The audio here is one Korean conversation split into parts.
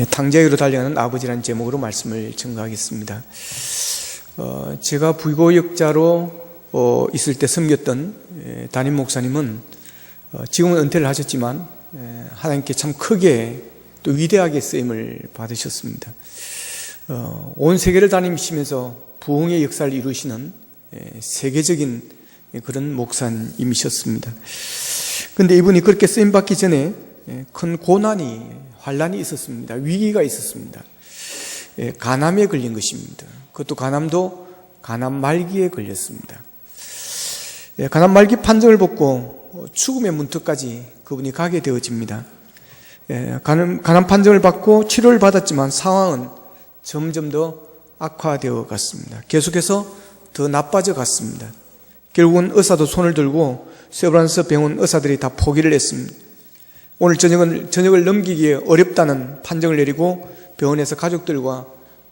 탕자위로 달려가는 아버지라는 제목으로 말씀을 증거하겠습니다. 제가 부교역자로 있을 때 섬겼던 담임 목사님은 지금은 은퇴를 하셨지만 하나님께 참 크게 또 위대하게 쓰임을 받으셨습니다. 온 세계를 다니시면서 부흥의 역사를 이루시는 세계적인 그런 목사님이셨습니다. 그런데 이분이 그렇게 쓰임받기 전에 큰 고난이, 환란이 있었습니다. 위기가 있었습니다. 간암에 걸린 것입니다. 그것도 간암도 간암 말기에 걸렸습니다. 간암 말기 판정을 받고 죽음의 문턱까지 그분이 가게 되어집니다. 간암 판정을 받고 치료를 받았지만 상황은 점점 더 악화되어 갔습니다. 계속해서 더 나빠져 갔습니다. 결국은 의사도 손을 들고 세브란스 병원 의사들이 다 포기를 했습니다. 오늘 저녁을 넘기기에 어렵다는 판정을 내리고 병원에서 가족들과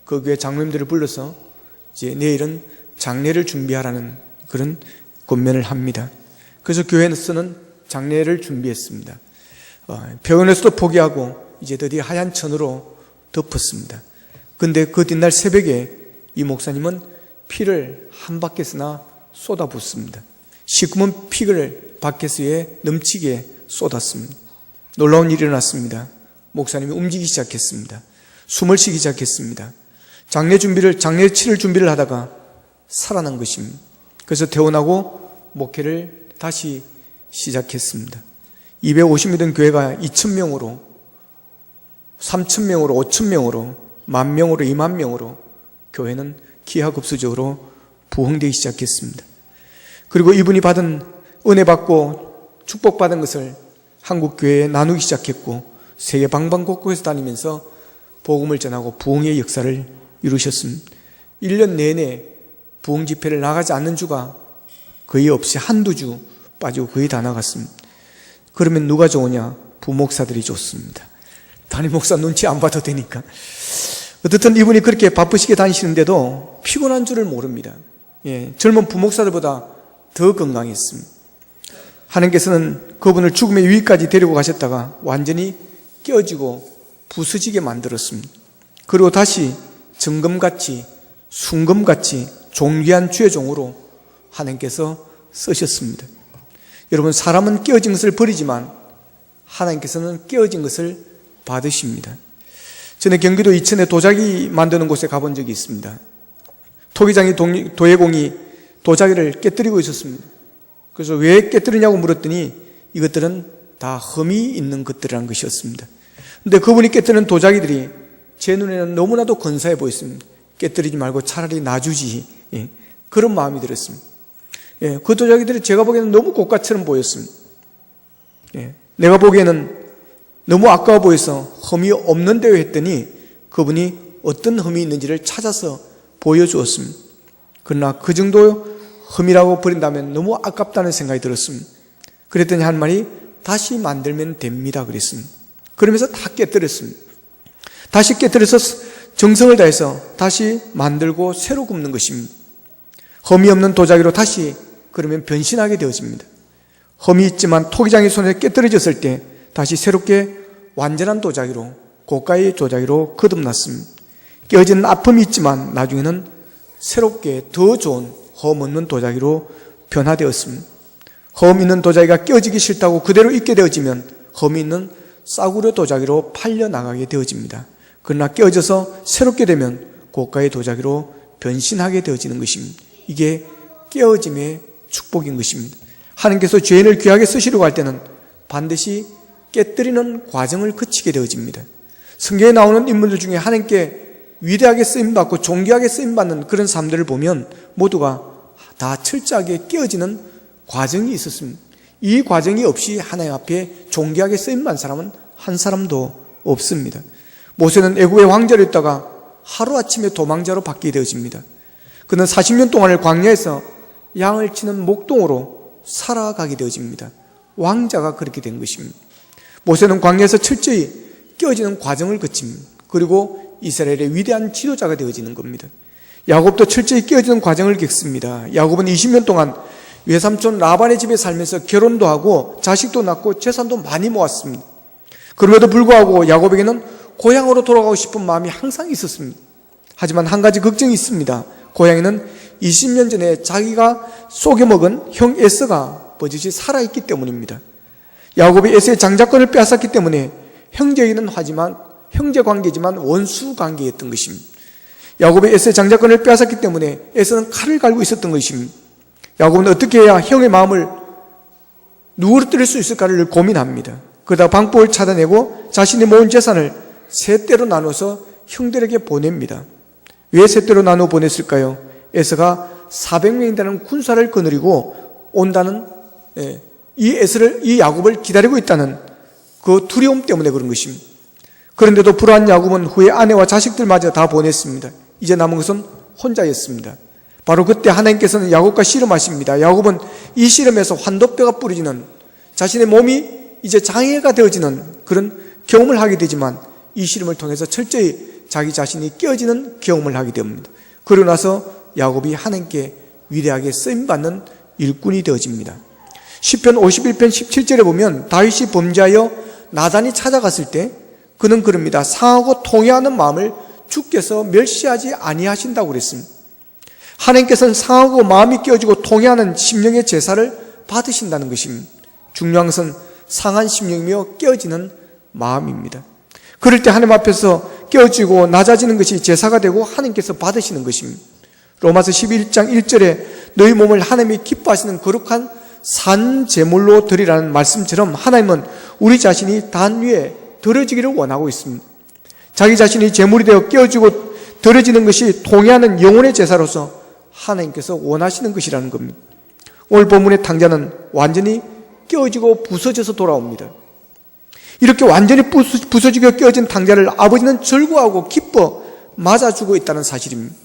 그 교회 장로님들을 불러서 이제 내일은 장례를 준비하라는 그런 권면을 합니다. 그래서 교회에서는 장례를 준비했습니다. 병원에서도 포기하고 이제 드디어 하얀 천으로 덮었습니다. 그런데 그 뒷날 새벽에 이 목사님은 피를 한 바켓이나 쏟아붓습니다. 시커먼 피를 바켓에 넘치게 쏟았습니다. 놀라운 일이 일어났습니다. 목사님이 움직이기 시작했습니다. 숨을 쉬기 시작했습니다. 장례 치를 준비를 하다가 살아난 것입니다. 그래서 퇴원하고 목회를 다시 시작했습니다. 250명 된 교회가 2,000명으로, 3,000명으로, 5,000명으로, 10,000명으로, 20,000명으로 교회는 기하급수적으로 부흥되기 시작했습니다. 그리고 이분이 받은 은혜 받고 축복받은 것을 한국 교회에 나누기 시작했고 세계 방방곡곡에서 다니면서 복음을 전하고 부흥의 역사를 이루셨습니다. 1년 내내 부흥 집회를 나가지 않는 주가 거의 없이 한두 주 빠지고 거의 다 나갔습니다. 그러면 누가 좋으냐? 부목사들이 좋습니다. 담임 목사 눈치 안 봐도 되니까. 어떻든 이분이 그렇게 바쁘시게 다니시는데도 피곤한 줄을 모릅니다. 젊은 부목사들보다 더 건강했습니다. 하나님께서는 그분을 죽음의 위기까지 데리고 가셨다가 완전히 깨어지고 부서지게 만들었습니다. 그리고 다시 정금같이 순금같이 존귀한 주의 종으로 하나님께서 쓰셨습니다. 여러분, 사람은 깨어진 것을 버리지만 하나님께서는 깨어진 것을 받으십니다. 전에 경기도 이천에 도자기 만드는 곳에 가본 적이 있습니다. 토기장이 도예공이 도자기를 깨뜨리고 있었습니다. 그래서 왜 깨뜨리냐고 물었더니 이것들은 다 흠이 있는 것들이라는 것이었습니다. 그런데 그분이 깨뜨리는 도자기들이 제 눈에는 너무나도 근사해 보였습니다. 깨뜨리지 말고 차라리 놔주지, 그런 마음이 들었습니다. 그 도자기들이 제가 보기에는 너무 고가처럼 보였습니다. 내가 보기에는 너무 아까워 보여서 흠이 없는데요 했더니 그분이 어떤 흠이 있는지를 찾아서 보여주었습니다. 그러나 그 정도 흠이라고 버린다면 너무 아깝다는 생각이 들었습니다. 그랬더니 한 말이 다시 만들면 됩니다 그랬습니다. 그러면서 다 깨뜨렸습니다. 다시 깨뜨려서 정성을 다해서 다시 만들고 새로 굽는 것입니다. 흠이 없는 도자기로 다시 그러면 변신하게 되어집니다. 흠이 있지만 토기장의 손에 깨뜨려졌을 때 다시 새롭게 완전한 도자기로, 고가의 도자기로 거듭났습니다. 깨어진 아픔이 있지만 나중에는 새롭게 더 좋은 흠 없는 도자기로 변화되었습니다. 흠 있는 도자기가 깨어지기 싫다고 그대로 있게 되어지면 흠이 있는 싸구려 도자기로 팔려나가게 되어집니다. 그러나 깨어져서 새롭게 되면 고가의 도자기로 변신하게 되어지는 것입니다. 이게 깨어짐의 축복인 것입니다. 하나님께서 죄인을 귀하게 쓰시려고 할 때는 반드시 깨뜨리는 과정을 거치게 되어집니다. 성경에 나오는 인물들 중에 하나님께 위대하게 쓰임받고 존귀하게 쓰임받는 그런 사람들을 보면 모두가 다 철저하게 깨어지는 과정이 있었습니다. 이 과정이 없이 하나님 앞에 존귀하게 쓰임받은 사람은 한 사람도 없습니다. 모세는 애국의 왕자로 있다가 하루아침에 도망자로 바뀌게 되어집니다. 그는 40년 동안을 광야에서 양을 치는 목동으로 살아가게 되어집니다. 왕자가 그렇게 된 것입니다. 모세는 광야에서 철저히 깨어지는 과정을 거칩니다. 그리고 이스라엘의 위대한 지도자가 되어지는 겁니다. 야곱도 철저히 깨어지는 과정을 겪습니다. 야곱은 20년 동안 외삼촌 라반의 집에 살면서 결혼도 하고 자식도 낳고 재산도 많이 모았습니다. 그럼에도 불구하고 야곱에게는 고향으로 돌아가고 싶은 마음이 항상 있었습니다. 하지만 한 가지 걱정이 있습니다. 고향에는 20년 전에 자기가 속여먹은 형 에서가 버젓이 살아있기 때문입니다. 야곱이 에서의 장자권을 빼앗았기 때문에 형제이긴 하지만 형제 관계지만 원수 관계였던 것입니다. 야곱이 에서의 장자권을 빼앗았기 때문에 에서는 칼을 갈고 있었던 것입니다. 야곱은 어떻게 해야 형의 마음을 누그러뜨릴 수 있을까를 고민합니다. 그러다 방법을 찾아내고 자신이 모은 재산을 세 때로 나눠서 형들에게 보냅니다. 왜 세 때로 나눠 보냈을까요? 에서가 400명이 되는 군사를 거느리고 온다는 이 야곱을 기다리고 있다는 그 두려움 때문에 그런 것입니다. 그런데도 불안한 야곱은 후에 아내와 자식들마저 다 보냈습니다. 이제 남은 것은 혼자였습니다. 바로 그때 하나님께서는 야곱과 씨름하십니다. 야곱은 이 씨름에서 환도뼈가 부러지는, 자신의 몸이 이제 장애가 되어지는 그런 경험을 하게 되지만 이 씨름을 통해서 철저히 자기 자신이 깨어지는 경험을 하게 됩니다. 그러고 나서 야곱이 하나님께 위대하게 쓰임받는 일꾼이 되어집니다. 시편 51편 17절에 보면 다윗이 범죄하여 나단이 찾아갔을 때 그는 그럽니다. 상하고 통회하는 마음을 주께서 멸시하지 아니하신다고 그랬습니다. 하나님께서는 상하고 마음이 깨어지고 통회하는 심령의 제사를 받으신다는 것입니다. 중요한 것은 상한 심령이며 깨어지는 마음입니다. 그럴 때 하나님 앞에서 깨어지고 낮아지는 것이 제사가 되고 하나님께서 받으시는 것입니다. 로마서 11장 1절에 너희 몸을 하나님이 기뻐하시는 거룩한 산 제물로 드리라는 말씀처럼 하나님은 우리 자신이 단 위에 드러지기를 원하고 있습니다. 자기 자신이 제물이 되어 깨어지고 드러지는 것이 통회하는 영혼의 제사로서 하나님께서 원하시는 것이라는 겁니다. 오늘 본문의 탕자는 완전히 깨어지고 부서져서 돌아옵니다. 이렇게 완전히 부서지고 깨어진 탕자를 아버지는 즐거워하고 기뻐 맞아주고 있다는 사실입니다.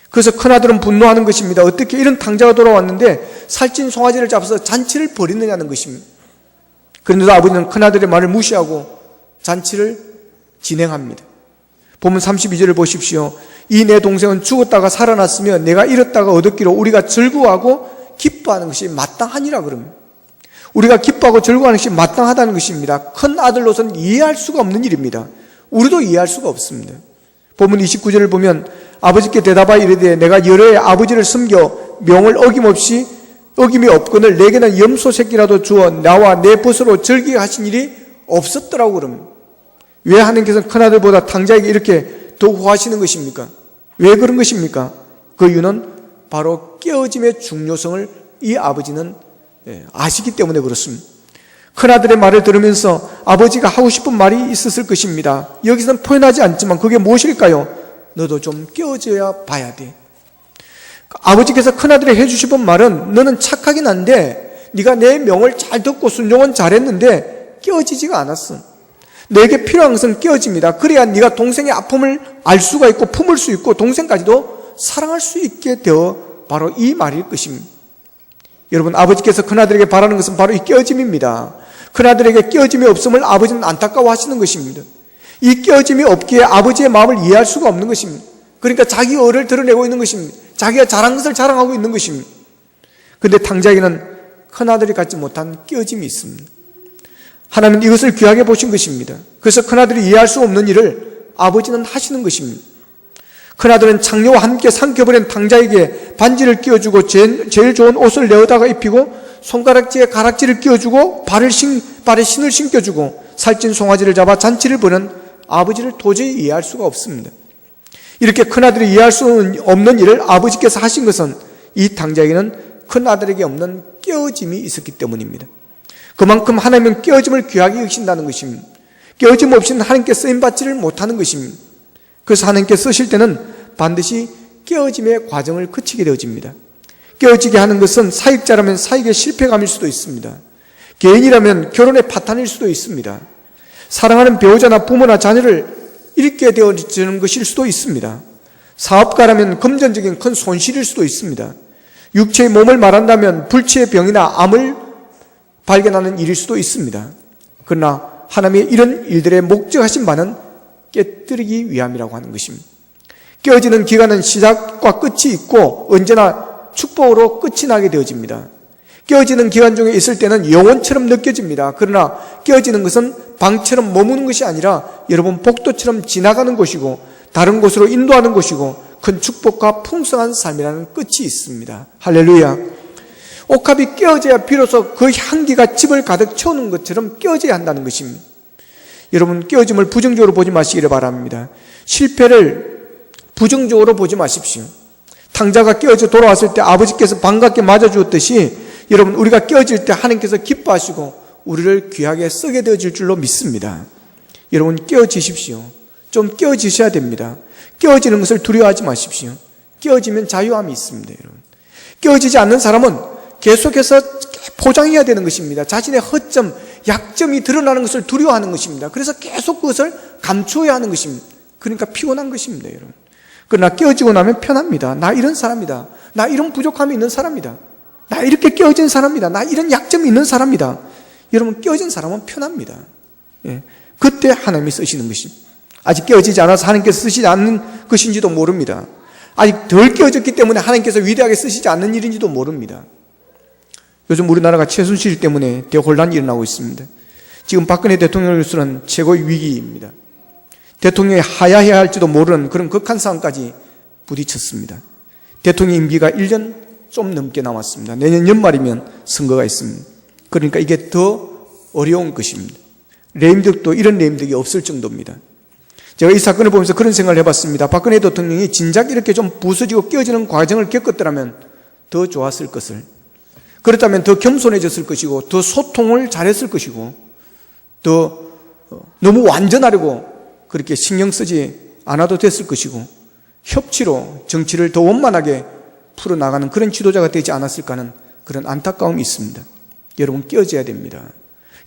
그래서 큰아들은 분노하는 것입니다. 어떻게 이런 탕자가 돌아왔는데 살찐 송아지를 잡아서 잔치를 벌이느냐는 것입니다. 그런데도 아버지는 큰아들의 말을 무시하고 잔치를 진행합니다. 보면 32절을 보십시오. 이 내 동생은 죽었다가 살아났으며 내가 잃었다가 얻었기로 우리가 즐거워하고 기뻐하는 것이 마땅하니라 그럽니다. 우리가 기뻐하고 즐거워하는 것이 마땅하다는 것입니다. 큰 아들로서는 이해할 수가 없는 일입니다. 우리도 이해할 수가 없습니다. 본문 29절을 보면 아버지께 대답하여 이르되 내가 여러 해 아버지를 섬겨 명을 어김이 없거늘 내게는 염소 새끼라도 주어 나와 내 벗으로 즐기게 하신 일이 없었더라고 그럽니다. 왜 하나님께서는 큰아들보다 탕자에게 이렇게 더 호하시는 것입니까? 왜 그런 것입니까? 그 이유는 바로 깨어짐의 중요성을 이 아버지는 아시기 때문에 그렇습니다. 큰아들의 말을 들으면서 아버지가 하고 싶은 말이 있었을 것입니다. 여기서는 표현하지 않지만 그게 무엇일까요? 너도 좀 깨어져야 봐야 돼. 아버지께서 큰아들이 해주시던 말은 너는 착하긴 한데 네가 내 명을 잘 듣고 순종은 잘했는데 깨어지지가 않았어. 너에게 필요한 것은 깨어집니다. 그래야 네가 동생의 아픔을 알 수가 있고 품을 수 있고 동생까지도 사랑할 수 있게 되어 바로 이 말일 것입니다. 여러분, 아버지께서 큰아들에게 바라는 것은 바로 이 깨어짐입니다. 큰아들에게 깨어짐이 없음을 아버지는 안타까워하시는 것입니다. 이 깨어짐이 없기에 아버지의 마음을 이해할 수가 없는 것입니다. 그러니까 자기 의를 드러내고 있는 것입니다. 자기가 잘한 것을 자랑하고 있는 것입니다. 그런데 탕자에게는 큰아들이 갖지 못한 깨어짐이 있습니다. 하나님은 이것을 귀하게 보신 것입니다. 그래서 큰아들이 이해할 수 없는 일을 아버지는 하시는 것입니다. 큰아들은 장녀와 함께 삼켜버린 탕자에게 반지를 끼워주고 제일 좋은 옷을 내어다가 입히고 손가락질에 가락지를 끼워주고 발에 신을 신겨주고 살찐 송아지를 잡아 잔치를 보는 아버지를 도저히 이해할 수가 없습니다. 이렇게 큰아들이 이해할 수 없는 일을 아버지께서 하신 것은 이 탕자에게는 큰아들에게 없는 깨어짐이 있었기 때문입니다. 그만큼 하나님은 깨어짐을 귀하게 여기신다는 것입니다. 깨어짐 없이는 하나님께 쓰임받지를 못하는 것입니다. 그래서 하나님께 쓰실 때는 반드시 깨어짐의 과정을 거치게 되어집니다. 깨어지게 하는 것은 사역자라면 사역의 실패감일 수도 있습니다. 개인이라면 결혼의 파탄일 수도 있습니다. 사랑하는 배우자나 부모나 자녀를 잃게 되어지는 것일 수도 있습니다. 사업가라면 금전적인 큰 손실일 수도 있습니다. 육체의 몸을 말한다면 불치의 병이나 암을 발견하는 일일 수도 있습니다. 그러나 하나님의 이런 일들의 목적하신 바는 깨뜨리기 위함이라고 하는 것입니다. 깨어지는 기간은 시작과 끝이 있고 언제나 축복으로 끝이 나게 되어집니다. 깨어지는 기간 중에 있을 때는 영혼처럼 느껴집니다. 그러나 깨어지는 것은 방처럼 머무는 것이 아니라 여러분 복도처럼 지나가는 것이고 다른 곳으로 인도하는 것이고 큰 축복과 풍성한 삶이라는 끝이 있습니다. 할렐루야. 옥합이 깨어져야 비로소 그 향기가 집을 가득 채우는 것처럼 깨어져야 한다는 것입니다. 여러분, 깨어짐을 부정적으로 보지 마시기를 바랍니다. 실패를 부정적으로 보지 마십시오. 탕자가 깨어져 돌아왔을 때 아버지께서 반갑게 맞아주었듯이 여러분, 우리가 깨어질 때 하나님께서 기뻐하시고 우리를 귀하게 쓰게 되어질 줄로 믿습니다. 여러분, 깨어지십시오. 좀 깨어지셔야 됩니다. 깨어지는 것을 두려워하지 마십시오. 깨어지면 자유함이 있습니다. 여러분, 깨어지지 않는 사람은 계속해서 포장해야 되는 것입니다. 자신의 허점, 약점이 드러나는 것을 두려워하는 것입니다. 그래서 계속 그것을 감추어야 하는 것입니다. 그러니까 피곤한 것입니다. 여러분, 그러나 깨어지고 나면 편합니다. 나 이런 사람이다. 나 이런 부족함이 있는 사람이다. 나 이렇게 깨어진 사람이다. 나 이런 약점이 있는 사람이다. 여러분, 깨어진 사람은 편합니다. 예. 그때 하나님이 쓰시는 것입니다. 아직 깨어지지 않아서 하나님께서 쓰시지 않는 것인지도 모릅니다. 아직 덜 깨어졌기 때문에 하나님께서 위대하게 쓰시지 않는 일인지도 모릅니다. 요즘 우리나라가 최순실 때문에 대혼란이 일어나고 있습니다. 지금 박근혜 대통령으로서는 최고의 위기입니다. 대통령이 하야해야 할지도 모르는 그런 극한 상황까지 부딪혔습니다. 대통령 임기가 1년 좀 넘게 남았습니다. 내년 연말이면 선거가 있습니다. 그러니까 이게 더 어려운 것입니다. 레임덕도 이런 레임덕이 없을 정도입니다. 제가 이 사건을 보면서 그런 생각을 해봤습니다. 박근혜 대통령이 진작 이렇게 좀 부서지고 깨어지는 과정을 겪었더라면 더 좋았을 것을, 그렇다면 더 겸손해졌을 것이고 더 소통을 잘했을 것이고 더 너무 완전하려고 그렇게 신경 쓰지 않아도 됐을 것이고 협치로 정치를 더 원만하게 풀어나가는 그런 지도자가 되지 않았을까 하는 그런 안타까움이 있습니다. 여러분, 깨어져야 됩니다.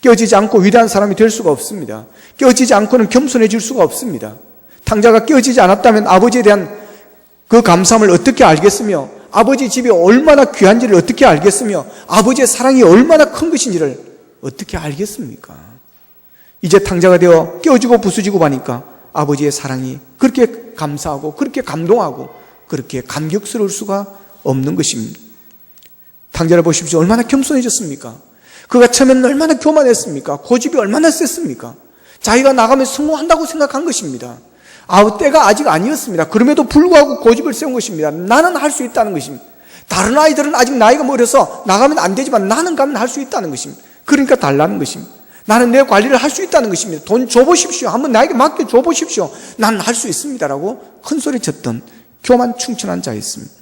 깨어지지 않고 위대한 사람이 될 수가 없습니다. 깨어지지 않고는 겸손해질 수가 없습니다. 탕자가 깨어지지 않았다면 아버지에 대한 그 감사함을 어떻게 알겠으며 아버지 집이 얼마나 귀한지를 어떻게 알겠으며 아버지의 사랑이 얼마나 큰 것인지를 어떻게 알겠습니까? 이제 탕자가 되어 깨어지고 부수지고 하니까 아버지의 사랑이 그렇게 감사하고 그렇게 감동하고 그렇게 감격스러울 수가 없는 것입니다. 탕자를 보십시오. 얼마나 겸손해졌습니까? 그가 처음에는 얼마나 교만했습니까? 고집이 얼마나 셌습니까? 자기가 나가면 성공한다고 생각한 것입니다. 때가 아직 아니었습니다. 그럼에도 불구하고 고집을 세운 것입니다. 나는 할 수 있다는 것입니다. 다른 아이들은 아직 나이가 멀어서 나가면 안 되지만 나는 가면 할 수 있다는 것입니다. 그러니까 달라는 것입니다. 나는 내 관리를 할 수 있다는 것입니다. 돈 줘보십시오. 한번 나에게 맡겨줘보십시오. 나는 할 수 있습니다라고 큰소리 쳤던 교만 충천한 자였습니다.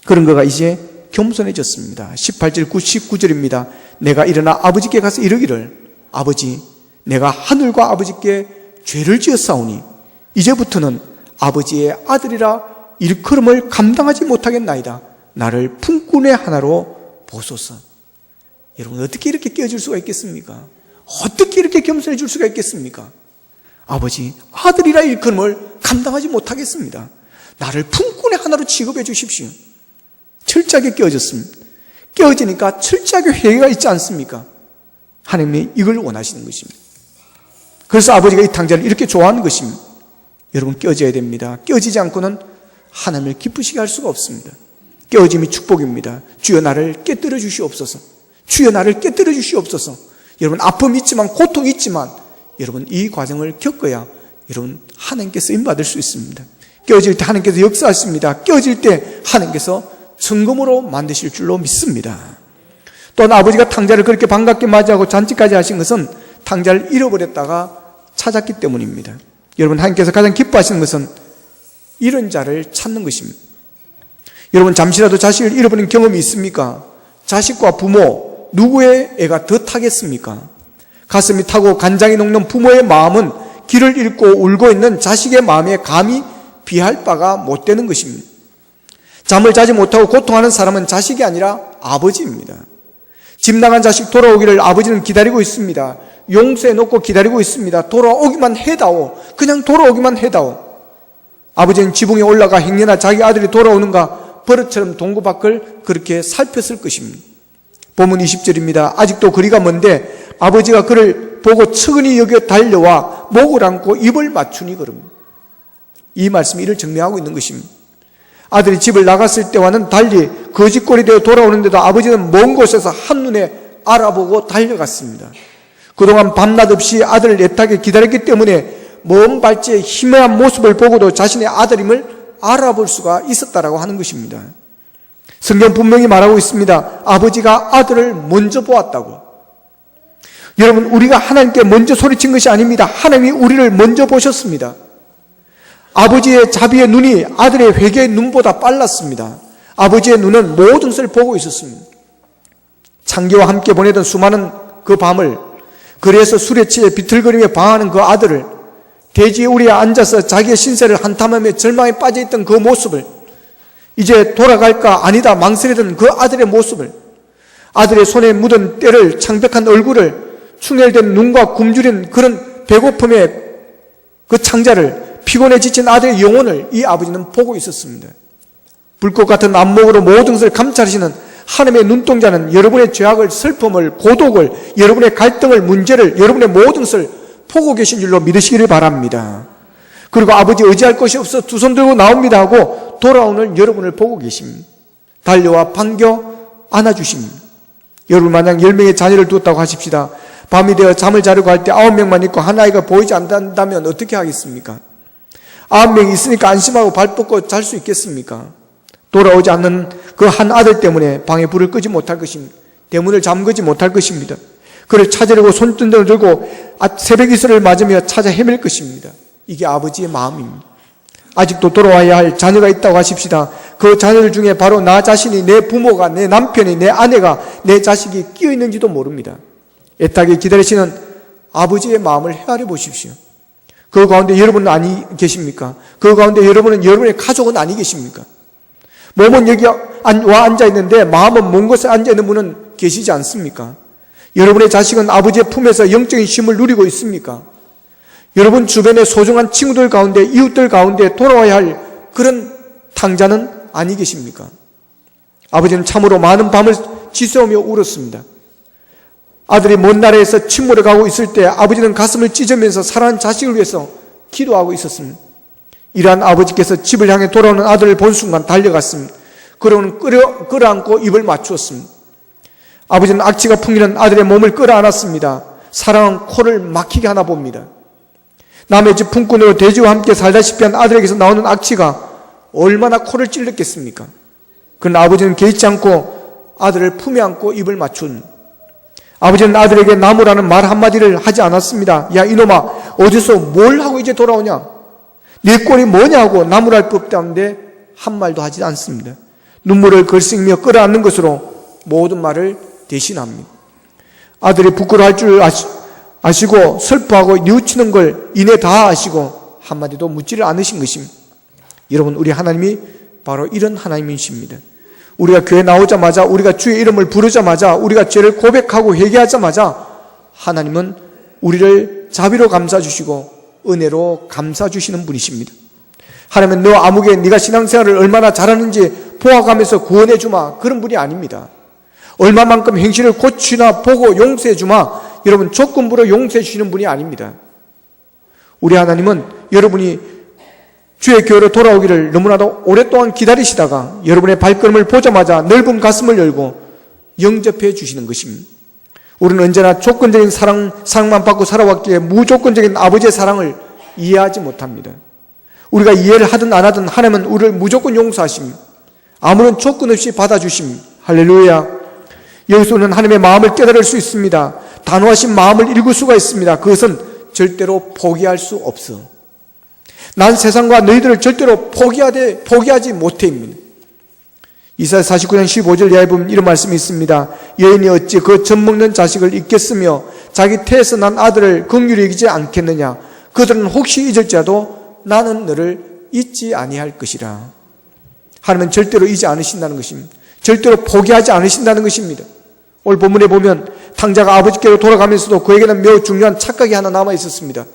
그런 거가 이제 겸손해졌습니다. 18절 19절입니다. 내가 일어나 아버지께 가서 이르기를 아버지, 내가 하늘과 아버지께 죄를 지었사오니 이제부터는 아버지의 아들이라 일컬음을 감당하지 못하겠나이다. 나를 품꾼의 하나로 보소서. 여러분, 어떻게 이렇게 깨어질 수가 있겠습니까? 어떻게 이렇게 겸손해질 수가 있겠습니까? 아버지, 아들이라 일컬음을 감당하지 못하겠습니다. 나를 품꾼의 하나로 취급해 주십시오. 철저하게 깨어졌습니다. 깨어지니까 철저하게 회개가 있지 않습니까? 하나님이 이걸 원하시는 것입니다. 그래서 아버지가 이 탕자를 이렇게 좋아하는 것입니다. 여러분, 깨어져야 됩니다. 깨어지지 않고는 하나님을 기쁘시게 할 수가 없습니다. 깨어짐이 축복입니다. 주여 나를 깨뜨려 주시옵소서. 주여 나를 깨뜨려 주시옵소서. 여러분, 아픔이 있지만 고통이 있지만 여러분, 이 과정을 겪어야 여러분 하나님께 쓰임받을 수 있습니다. 깨어질 때 하나님께서 역사하십니다. 깨어질 때 하나님께서 성금으로 만드실 줄로 믿습니다. 또한 아버지가 탕자를 그렇게 반갑게 맞이하고 잔치까지 하신 것은 탕자를 잃어버렸다가 찾았기 때문입니다. 여러분, 하나님께서 가장 기뻐하시는 것은 이런 자를 찾는 것입니다. 여러분, 잠시라도 자식을 잃어버린 경험이 있습니까? 자식과 부모, 누구의 애가 더 타겠습니까? 가슴이 타고 간장이 녹는 부모의 마음은 길을 잃고 울고 있는 자식의 마음에 감히 비할 바가 못 되는 것입니다. 잠을 자지 못하고 고통하는 사람은 자식이 아니라 아버지입니다. 집 나간 자식 돌아오기를 아버지는 기다리고 있습니다. 용서해 놓고 기다리고 있습니다. 돌아오기만 해다오. 그냥 돌아오기만 해다오. 아버지는 지붕에 올라가 행여나 자기 아들이 돌아오는가 버릇처럼 동구 밖을 그렇게 살폈을 것입니다. 본문 20절입니다. 아직도 거리가 먼데 아버지가 그를 보고 측은히 여겨 달려와 목을 안고 입을 맞추니 걸음. 이 말씀이 이를 증명하고 있는 것입니다. 아들이 집을 나갔을 때와는 달리 거짓골이 되어 돌아오는데도 아버지는 먼 곳에서 한눈에 알아보고 달려갔습니다. 그동안 밤낮 없이 아들을 애타게 기다렸기 때문에 먼 발치의 희미한 모습을 보고도 자신의 아들임을 알아볼 수가 있었다라고 하는 것입니다. 성경 분명히 말하고 있습니다. 아버지가 아들을 먼저 보았다고. 여러분, 우리가 하나님께 먼저 소리친 것이 아닙니다. 하나님이 우리를 먼저 보셨습니다. 아버지의 자비의 눈이 아들의 회개의 눈보다 빨랐습니다. 아버지의 눈은 모든 것을 보고 있었습니다. 창기와 함께 보내던 수많은 그 밤을, 그래서 술에 취해 비틀거리며 방황하는 그 아들을, 대지에 우리에 앉아서 자기의 신세를 한탄하며 절망에 빠져있던 그 모습을, 이제 돌아갈까 아니다 망설이던 그 아들의 모습을, 아들의 손에 묻은 때를, 창백한 얼굴을, 충혈된 눈과 굶주린 그런 배고픔의 그 창자를, 피곤해 지친 아들의 영혼을 이 아버지는 보고 있었습니다. 불꽃 같은 안목으로 모든 것을 감찰하시는 하나님의 눈동자는 여러분의 죄악을, 슬픔을, 고독을, 여러분의 갈등을, 문제를, 여러분의 모든 것을 보고 계신 줄로 믿으시기를 바랍니다. 그리고 아버지 의지할 것이 없어 두 손 들고 나옵니다 하고 돌아오는 여러분을 보고 계십니다. 달려와 반겨 안아주십니다. 여러분 만약 10명의 자녀를 두었다고 하십시다. 밤이 되어 잠을 자려고 할 때 9명만 있고 한 아이가 보이지 않는다면 어떻게 하겠습니까? 9명이 있으니까 안심하고 발 뻗고 잘 수 있겠습니까? 돌아오지 않는 그 한 아들 때문에 방에 불을 끄지 못할 것입니다. 대문을 잠그지 못할 것입니다. 그를 찾으려고 손등을 들고 새벽 이슬을 맞으며 찾아 헤맬 것입니다. 이게 아버지의 마음입니다. 아직도 돌아와야 할 자녀가 있다고 하십시다. 그 자녀들 중에 바로 나 자신이, 내 부모가, 내 남편이, 내 아내가, 내 자식이 끼어 있는지도 모릅니다. 애타게 기다리시는 아버지의 마음을 헤아려 보십시오. 그 가운데 여러분은 아니 계십니까? 그 가운데 여러분은 여러분의 가족은 아니 계십니까? 몸은 여기 와 앉아 있는데 마음은 먼 곳에 앉아 있는 분은 계시지 않습니까? 여러분의 자식은 아버지의 품에서 영적인 쉼을 누리고 있습니까? 여러분 주변의 소중한 친구들 가운데, 이웃들 가운데 돌아와야 할 그런 탕자는 아니 계십니까? 아버지는 참으로 많은 밤을 지새우며 울었습니다. 아들이 먼 나라에서 침몰해 가고 있을 때 아버지는 가슴을 찢으면서 사랑하는 자식을 위해서 기도하고 있었습니다. 이러한 아버지께서 집을 향해 돌아오는 아들을 본 순간 달려갔습니다. 그러고는 끌어안고 입을 맞추었습니다. 아버지는 악취가 풍기는 아들의 몸을 끌어안았습니다. 사랑은 코를 막히게 하나 봅니다. 남의 집 품꾼으로 돼지와 함께 살다시피 한 아들에게서 나오는 악취가 얼마나 코를 찔렀겠습니까? 그러나 아버지는 개의치 않고 아들을 품에 안고 입을 맞춘, 아버지는 아들에게 나무라는 말 한마디를 하지 않았습니다. 야 이놈아, 어디서 뭘 하고 이제 돌아오냐? 네 꼴이 뭐냐고 나무랄 법도 한데 한 말도 하지 않습니다. 눈물을 걸쓰며 끌어안는 것으로 모든 말을 대신합니다. 아들이 부끄러워할 줄 아시고 슬퍼하고 뉘우치는 걸 이내 다 아시고 한마디도 묻지를 않으신 것입니다. 여러분, 우리 하나님이 바로 이런 하나님이십니다. 우리가 교회 나오자마자, 우리가 주의 이름을 부르자마자, 우리가 죄를 고백하고 회개하자마자 하나님은 우리를 자비로 감싸주시고 은혜로 감싸주시는 분이십니다. 하나님은 너 아무개 네가 신앙생활을 얼마나 잘하는지 보아가면서 구원해 주마, 그런 분이 아닙니다. 얼마만큼 행실을 고치나 보고 용서해 주마, 여러분 조건부로 용서해 주시는 분이 아닙니다. 우리 하나님은 여러분이 주의 교회로 돌아오기를 너무나도 오랫동안 기다리시다가 여러분의 발걸음을 보자마자 넓은 가슴을 열고 영접해 주시는 것입니다. 우리는 언제나 조건적인 사랑만 받고 살아왔기에 무조건적인 아버지의 사랑을 이해하지 못합니다. 우리가 이해를 하든 안 하든 하나님은 우리를 무조건 용서하십니다. 아무런 조건 없이 받아주십니다. 할렐루야. 여기서 우리는 하나님의 마음을 깨달을 수 있습니다. 단호하신 마음을 읽을 수가 있습니다. 그것은 절대로 포기할 수 없어. 난 세상과 너희들을 절대로 포기하지 못해입니다. 이사야 49장 15절 이하에 보면 이런 말씀이 있습니다. 여인이 어찌 그 젖먹는 자식을 잊겠으며 자기 태에서 난 아들을 긍휼히 여기지 않겠느냐. 그들은 혹시 잊을지라도 나는 너를 잊지 아니할 것이라. 하나님은 절대로 잊지 않으신다는 것입니다. 절대로 포기하지 않으신다는 것입니다. 오늘 본문에 보면 탕자가 아버지께로 돌아가면서도 그에게는 매우 중요한 착각이 하나 남아 있었습니다.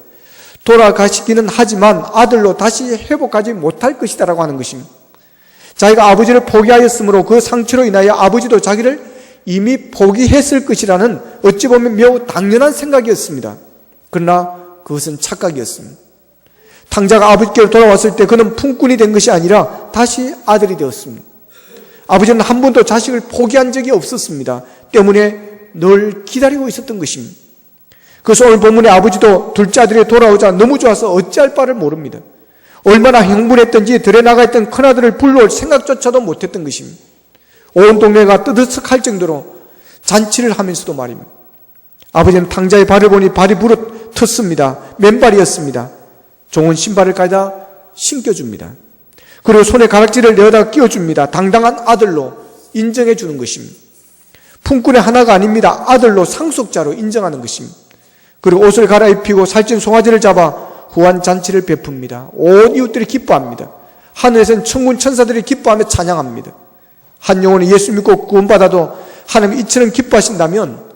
돌아가시기는 하지만 아들로 다시 회복하지 못할 것이다 라고 하는 것입니다. 자기가 아버지를 포기하였으므로 그 상처로 인하여 아버지도 자기를 이미 포기했을 것이라는 어찌 보면 매우 당연한 생각이었습니다. 그러나 그것은 착각이었습니다. 탕자가 아버지께로 돌아왔을 때 그는 품꾼이 된 것이 아니라 다시 아들이 되었습니다. 아버지는 한 번도 자식을 포기한 적이 없었습니다. 때문에 늘 기다리고 있었던 것입니다. 그래서 오늘 본문에 아버지도 둘째 아들이 돌아오자 너무 좋아서 어찌할 바를 모릅니다. 얼마나 흥분했던지 들에 나가 있던 큰아들을 불러올 생각조차도 못했던 것입니다. 온 동네가 뜨드석할 정도로 잔치를 하면서도 말입니다. 아버지는 탕자의 발을 보니 발이 부러졌습니다. 맨발이었습니다. 좋은 신발을 가져다 신겨줍니다. 그리고 손에 가락지를 내어다 끼워줍니다. 당당한 아들로 인정해 주는 것입니다. 품꾼의 하나가 아닙니다. 아들로 상속자로 인정하는 것입니다. 그리고 옷을 갈아입히고 살찐 송아지를 잡아 후한 잔치를 베풉니다. 온 이웃들이 기뻐합니다. 하늘에서는 천군 천사들이 기뻐하며 찬양합니다. 한 영혼이 예수 믿고 구원받아도 하나님이 이처럼 기뻐하신다면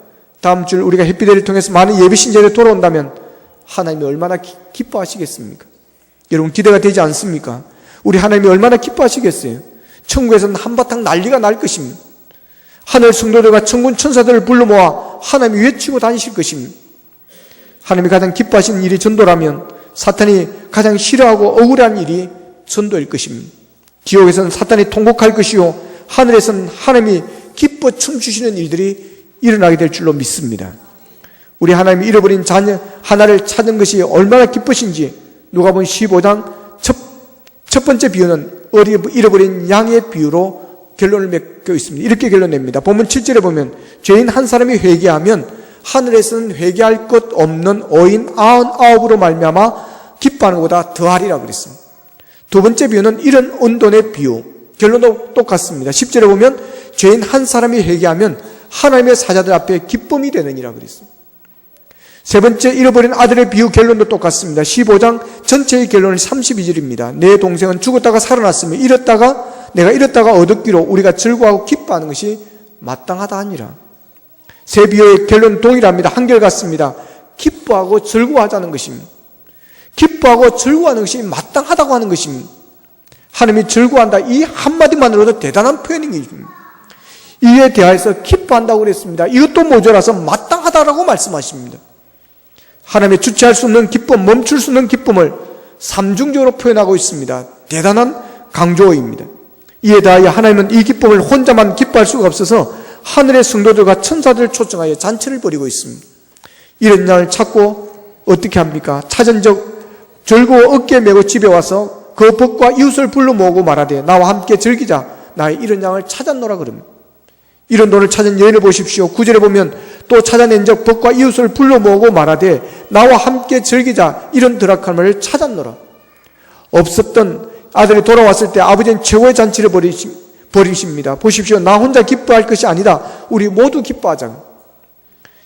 다음 주 우리가 해피데이를 통해서 많은 예비신자들이 돌아온다면 하나님이 얼마나 기뻐하시겠습니까? 여러분 기대가 되지 않습니까? 우리 하나님이 얼마나 기뻐하시겠어요? 천국에서는 한바탕 난리가 날 것입니다. 하늘 성도들과 천군 천사들을 불러 모아 하나님이 외치고 다니실 것입니다. 하나님이 가장 기뻐하시는 일이 전도라면 사탄이 가장 싫어하고 억울한 일이 전도일 것입니다. 지옥에서는 사탄이 통곡할 것이요 하늘에서는 하나님이 기뻐 춤추시는 일들이 일어나게 될 줄로 믿습니다. 우리 하나님이 잃어버린 자녀 하나를 찾은 것이 얼마나 기쁘신지 누가복음 15장 첫 번째 비유는 잃어버린 양의 비유로 결론을 맺고 있습니다. 이렇게 결론냅니다. 본문 7절에 보면 죄인 한 사람이 회개하면 하늘에서는 회개할 것 없는 어인 99으로 말미암아 기뻐하는 것보다 더하리라 그랬습니다. 두 번째 비유는 이런 언돈의 비유. 결론도 똑같습니다. 10절에 보면 죄인 한 사람이 회개하면 하나님의 사자들 앞에 기쁨이 되느니라 그랬습니다. 세 번째 잃어버린 아들의 비유 결론도 똑같습니다. 15장 전체의 결론은 32절입니다. 내 동생은 죽었다가 살아났으며 내가 잃었다가 얻었기로 우리가 즐거워하고 기뻐하는 것이 마땅하다 하니라. 세 비유의 결론은 동일합니다. 한결같습니다. 기뻐하고 즐거워하자는 것입니다. 기뻐하고 즐거워하는 것이 마땅하다고 하는 것입니다. 하나님이 즐거워한다 이 한마디만으로도 대단한 표현입니다. 이에 대하여서 기뻐한다고 그랬습니다. 이것도 모자라서 마땅하다라고 말씀하십니다. 하나님의 주체할 수 없는 기쁨, 멈출 수 없는 기쁨을 삼중적으로 표현하고 있습니다. 대단한 강조어입니다. 이에 대하여 하나님은 이 기쁨을 혼자만 기뻐할 수가 없어서 하늘의 성도들과 천사들을 초청하여 잔치를 벌이고 있습니다. 이런 양을 찾고 어떻게 합니까? 찾은 적 즐거워 어깨에 메고 집에 와서 그 벗과 이웃을 불러 모으고 말하되 나와 함께 즐기자. 나의 이런 양을 찾았노라 그럽니다. 이런 돈을 찾은 여인을 보십시오. 9절에 보면 또 찾아낸 적 벗과 이웃을 불러 모으고 말하되 나와 함께 즐기자. 이런 드라크마를 찾았노라. 없었던 아들이 돌아왔을 때 아버지는 최고의 잔치를 벌이십니다. 보십시오. 나 혼자 기뻐할 것이 아니다. 우리 모두 기뻐하자.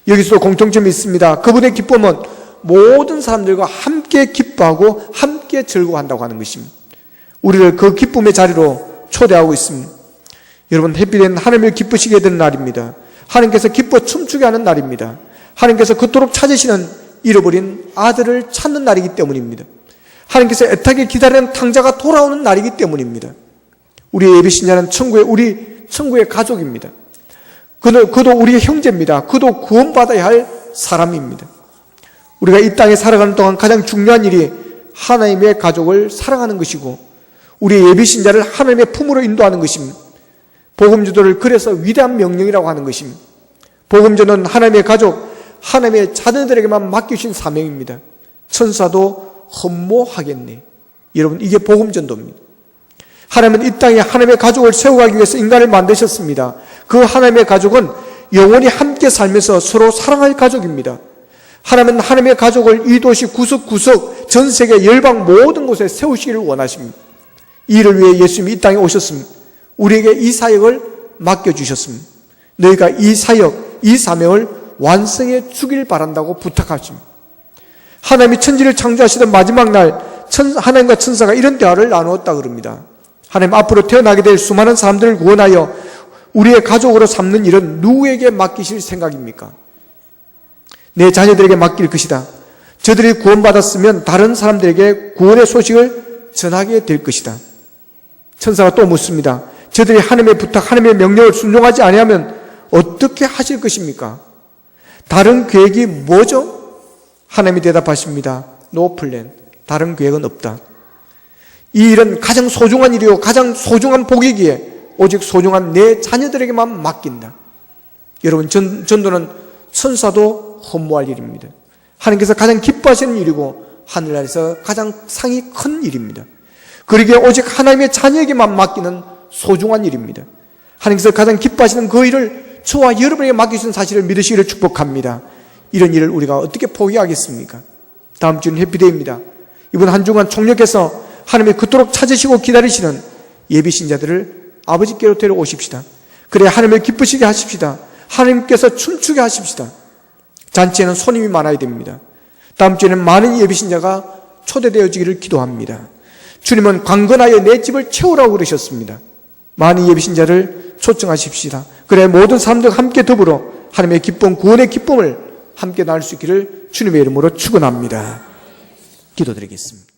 여기서 공통점이 있습니다. 그분의 기쁨은 모든 사람들과 함께 기뻐하고 함께 즐거워한다고 하는 것입니다. 우리를 그 기쁨의 자리로 초대하고 있습니다. 여러분 해피데이는 하나님을 기쁘시게 되는 날입니다. 하나님께서 기뻐 춤추게 하는 날입니다. 하나님께서 그토록 찾으시는 잃어버린 아들을 찾는 날이기 때문입니다. 하나님께서 애타게 기다리는 탕자가 돌아오는 날이기 때문입니다. 우리의 예비신자는 우리 천국의 가족입니다. 그도 우리의 형제입니다. 그도 구원받아야 할 사람입니다. 우리가 이 땅에 살아가는 동안 가장 중요한 일이 하나님의 가족을 사랑하는 것이고 우리의 예비신자를 하나님의 품으로 인도하는 것입니다. 복음주도를 그래서 위대한 명령이라고 하는 것입니다. 복음주는 하나님의 가족, 하나님의 자녀들에게만 맡기신 사명입니다. 천사도 흠모하겠네. 여러분 이게 복음전도입니다. 하나님은 이 땅에 하나님의 가족을 세워가기 위해서 인간을 만드셨습니다. 그 하나님의 가족은 영원히 함께 살면서 서로 사랑할 가족입니다. 하나님은 하나님의 가족을 이 도시 구석구석 전 세계 열방 모든 곳에 세우시기를 원하십니다. 이 일을 위해 예수님이 이 땅에 오셨습니다. 우리에게 이 사역을 맡겨주셨습니다. 너희가 이 사역, 이 사명을 완성해 주길 바란다고 부탁하십니다. 하나님이 천지를 창조하시던 마지막 날 하나님과 천사가 이런 대화를 나누었다 그럽니다. 하나님 앞으로 태어나게 될 수많은 사람들을 구원하여 우리의 가족으로 삼는 일은 누구에게 맡기실 생각입니까? 내 자녀들에게 맡길 것이다. 저들이 구원받았으면 다른 사람들에게 구원의 소식을 전하게 될 것이다. 천사가 또 묻습니다. 저들이 하나님의 부탁, 하나님의 명령을 순종하지 아니하면 어떻게 하실 것입니까? 다른 계획이 뭐죠? 하나님이 대답하십니다. No plan. 다른 계획은 없다. 이 일은 가장 소중한 일이요 가장 소중한 복이기에 오직 소중한 내 자녀들에게만 맡긴다. 여러분, 전도는 천사도 허무할 일입니다. 하나님께서 가장 기뻐하시는 일이고 하늘나라에서 가장 상이 큰 일입니다. 그러기에 오직 하나님의 자녀에게만 맡기는 소중한 일입니다. 하나님께서 가장 기뻐하시는 그 일을 저와 여러분에게 맡기신 사실을 믿으시기를 축복합니다. 이런 일을 우리가 어떻게 포기하겠습니까? 다음 주는 해피데이입니다. 이번 한 주간 총력해서 하나님이 그토록 찾으시고 기다리시는 예비신자들을 아버지께로 데려오십시다. 그래 하나님을 기쁘시게 하십시다. 하나님께서 춤추게 하십시다. 잔치에는 손님이 많아야 됩니다. 다음 주에는 많은 예비신자가 초대되어지기를 기도합니다. 주님은 강건하여 내 집을 채우라고 그러셨습니다. 많은 예비신자를 초청하십시다. 그래 모든 사람들과 함께 더불어 하나님의 기쁨, 구원의 기쁨을 함께 나눌 수 있기를 주님의 이름으로 축원합니다. 기도드리겠습니다.